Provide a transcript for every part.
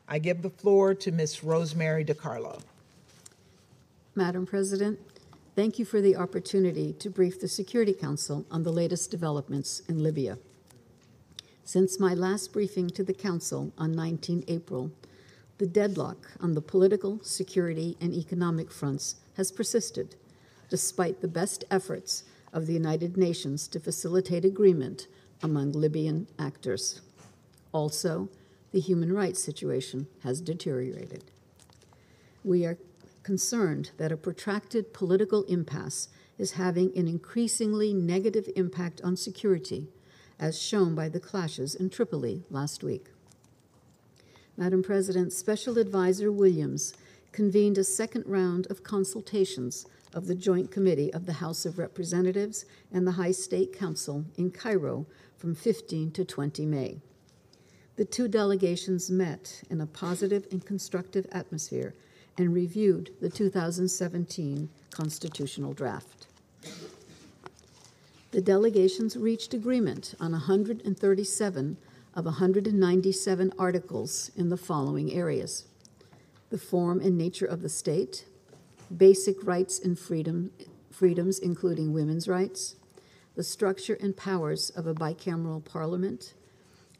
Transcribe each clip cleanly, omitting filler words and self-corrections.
I give the floor to Ms. Rosemary DiCarlo. Madam President, thank you for the opportunity to brief the Security Council on the latest developments in Libya. Since my last briefing to the Council on 19 April, the deadlock on the political, security, and economic fronts has persisted, despite the best efforts of the United Nations to facilitate agreement among Libyan actors. Also, the human rights situation has deteriorated. We are concerned that a protracted political impasse is having an increasingly negative impact on security, as shown by the clashes in Tripoli last week. Madam President, Special Advisor Williams convened a second round of consultations of the Joint Committee of the House of Representatives and the High State Council in Cairo from 15 to 20 May. The two delegations met in a positive and constructive atmosphere and reviewed the 2017 constitutional draft. The delegations reached agreement on 137 of 197 articles in the following areas: the form and nature of the state, basic rights and freedoms including women's rights, the structure and powers of a bicameral parliament,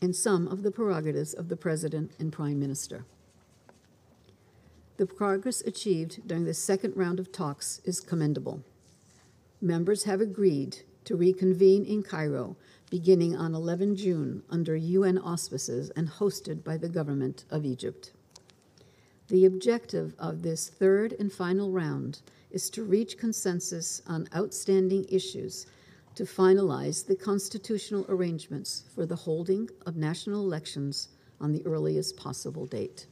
and some of the prerogatives of the President and Prime Minister. The progress achieved during the second round of talks is commendable. Members have agreed to reconvene in Cairo beginning on 11 June under UN auspices and hosted by the government of Egypt. The objective of this third and final round is to reach consensus on outstanding issues to finalize the constitutional arrangements for the holding of national elections on the earliest possible date.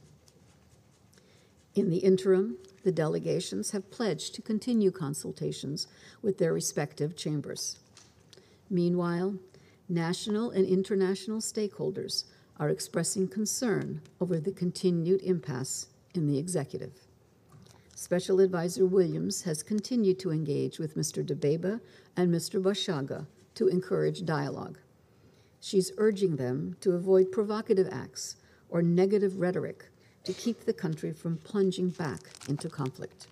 In the interim, the delegations have pledged to continue consultations with their respective chambers. Meanwhile, national and international stakeholders are expressing concern over the continued impasse in the executive. Special Advisor Williams has continued to engage with Mr. Dbeibeh and Mr. Bashaga to encourage dialogue. She's urging them to avoid provocative acts or negative rhetoric to keep the country from plunging back into conflict.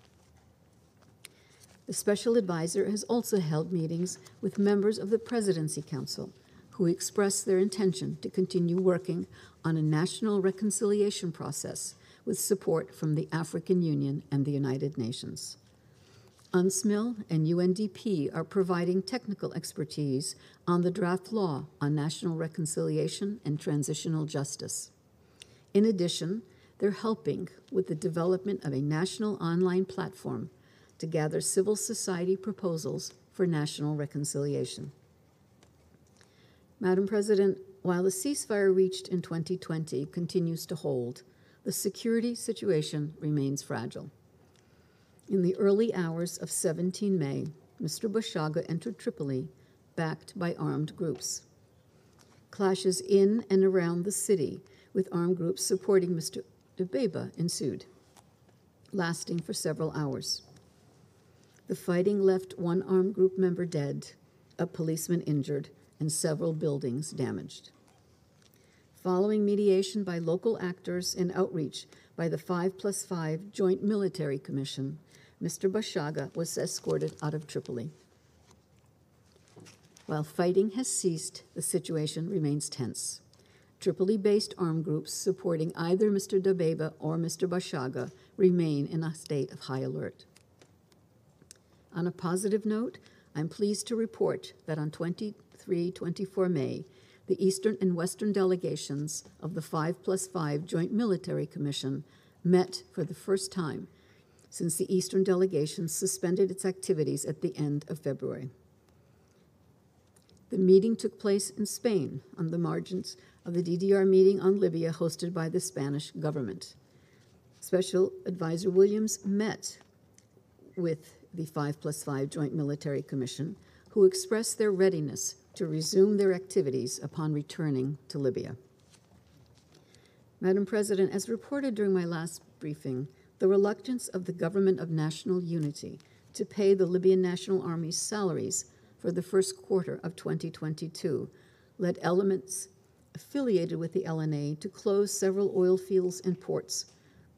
The Special Advisor has also held meetings with members of the Presidency Council who expressed their intention to continue working on a national reconciliation process with support from the African Union and the United Nations. UNSMIL and UNDP are providing technical expertise on the draft law on national reconciliation and transitional justice. In addition, they're helping with the development of a national online platform to gather civil society proposals for national reconciliation. Madam President, while the ceasefire reached in 2020 continues to hold, the security situation remains fragile. In the early hours of 17 May, Mr. Bashaga entered Tripoli, backed by armed groups. Clashes in and around the city with armed groups supporting Mr. Dbeibeh ensued, lasting for several hours. The fighting left one armed group member dead, a policeman injured, and several buildings damaged. Following mediation by local actors and outreach by the 5+5 Joint Military Commission, Mr. Bashaga was escorted out of Tripoli. While fighting has ceased, the situation remains tense. Tripoli-based armed groups supporting either Mr. Dbeibeh or Mr. Bashaga remain in a state of high alert. On a positive note, I'm pleased to report that on 23-24 May, the Eastern and Western delegations of the 5+5 Joint Military Commission met for the first time since the Eastern delegation suspended its activities at the end of February. The meeting took place in Spain on the margins of the DDR meeting on Libya hosted by the Spanish government. Special Advisor Williams met with the 5+5 Joint Military Commission, who expressed their readiness to resume their activities upon returning to Libya. Madam President, as reported during my last briefing, the reluctance of the Government of National Unity to pay the Libyan National Army's salaries for the first quarter of 2022 led elements affiliated with the LNA to close several oil fields and ports,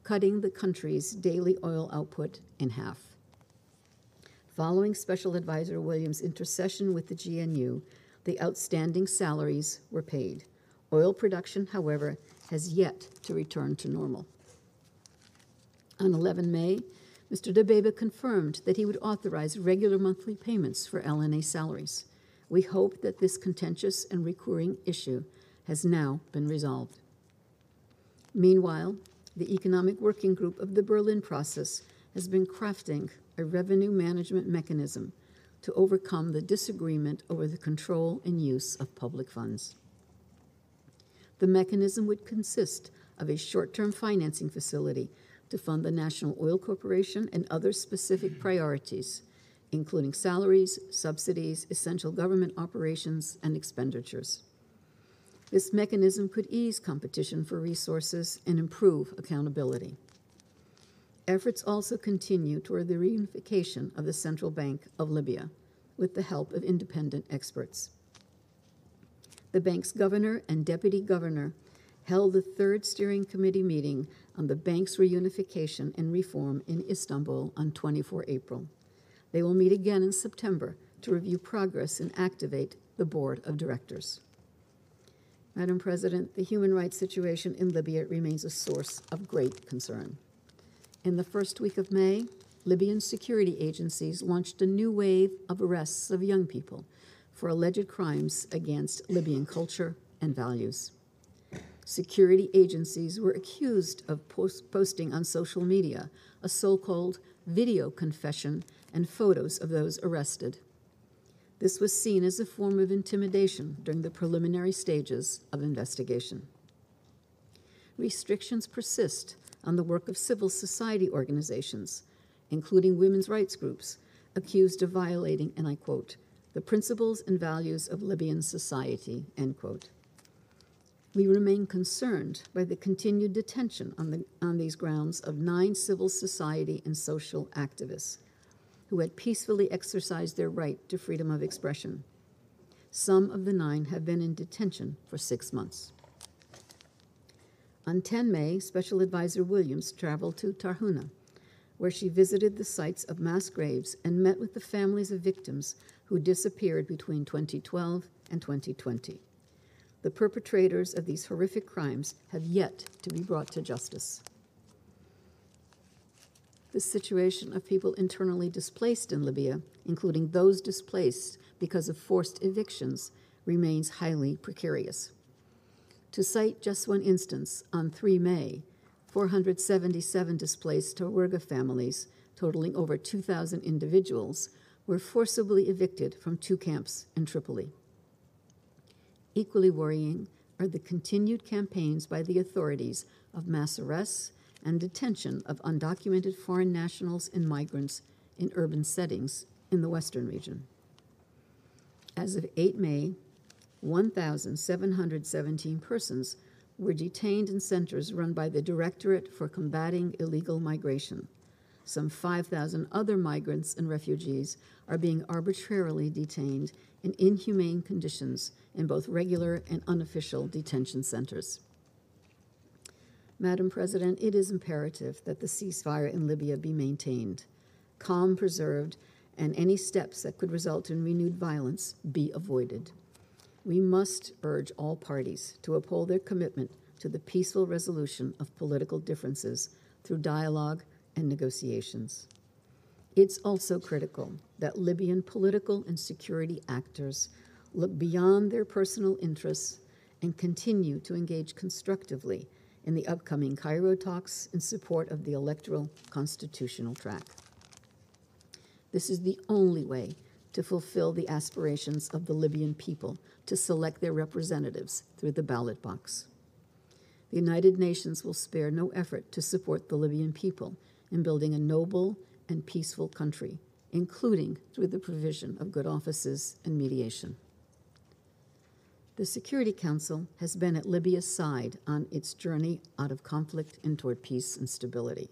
cutting the country's daily oil output in half. Following Special Advisor Williams' intercession with the GNU, the outstanding salaries were paid. Oil production, however, has yet to return to normal. On 11 May, Mr. Debeba confirmed that he would authorize regular monthly payments for LNA salaries. We hope that this contentious and recurring issue has now been resolved. Meanwhile, the Economic Working Group of the Berlin Process has been crafting a revenue management mechanism to overcome the disagreement over the control and use of public funds. The mechanism would consist of a short-term financing facility to fund the National Oil Corporation and other specific priorities, including salaries, subsidies, essential government operations, and expenditures. This mechanism could ease competition for resources and improve accountability. Efforts also continue toward the reunification of the Central Bank of Libya with the help of independent experts. The bank's governor and deputy governor held the third steering committee meeting on the bank's reunification and reform in Istanbul on 24 April. They will meet again in September to review progress and activate the board of directors. Madam President, the human rights situation in Libya remains a source of great concern. In the first week of May, Libyan security agencies launched a new wave of arrests of young people for alleged crimes against Libyan culture and values. Security agencies were accused of posting on social media a so-called video confession and photos of those arrested. This was seen as a form of intimidation during the preliminary stages of investigation. Restrictions persist on the work of civil society organizations, including women's rights groups, accused of violating, and I quote, the principles and values of Libyan society, end quote. We remain concerned by the continued detention on these grounds of 9 civil society and social activists who had peacefully exercised their right to freedom of expression. Some of the 9 have been in detention for 6 months. On 10 May, Special Advisor Williams traveled to Tarhuna, where she visited the sites of mass graves and met with the families of victims who disappeared between 2012 and 2020. The perpetrators of these horrific crimes have yet to be brought to justice. The situation of people internally displaced in Libya, including those displaced because of forced evictions, remains highly precarious. To cite just one instance, on 3 May, 477 displaced Tawerga families, totaling over 2,000 individuals, were forcibly evicted from 2 camps in Tripoli. Equally worrying are the continued campaigns by the authorities of mass arrests and detention of undocumented foreign nationals and migrants in urban settings in the Western region. As of 8 May, 1,717 persons were detained in centers run by the Directorate for Combating Illegal Migration. Some 5,000 other migrants and refugees are being arbitrarily detained in inhumane conditions in both regular and unofficial detention centers. Madam President, it is imperative that the ceasefire in Libya be maintained, calm preserved, and any steps that could result in renewed violence be avoided. We must urge all parties to uphold their commitment to the peaceful resolution of political differences through dialogue and negotiations. It's also critical that Libyan political and security actors look beyond their personal interests and continue to engage constructively in the upcoming Cairo talks in support of the electoral constitutional track. This is the only way to fulfill the aspirations of the Libyan people to select their representatives through the ballot box. The United Nations will spare no effort to support the Libyan people in building a noble and peaceful country, including through the provision of good offices and mediation. The Security Council has been at Libya's side on its journey out of conflict and toward peace and stability.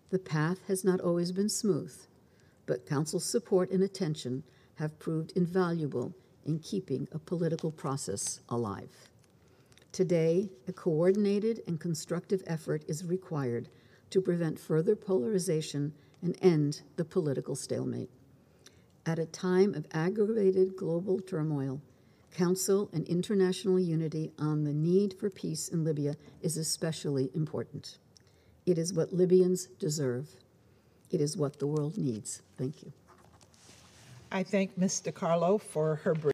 The path has not always been smooth, but Council's support and attention have proved invaluable in keeping a political process alive. Today, a coordinated and constructive effort is required to prevent further polarization and end the political stalemate. At a time of aggravated global turmoil, Council and international unity on the need for peace in Libya is especially important. It is what Libyans deserve. It is what the world needs. Thank you. I thank Ms. DiCarlo for her brief.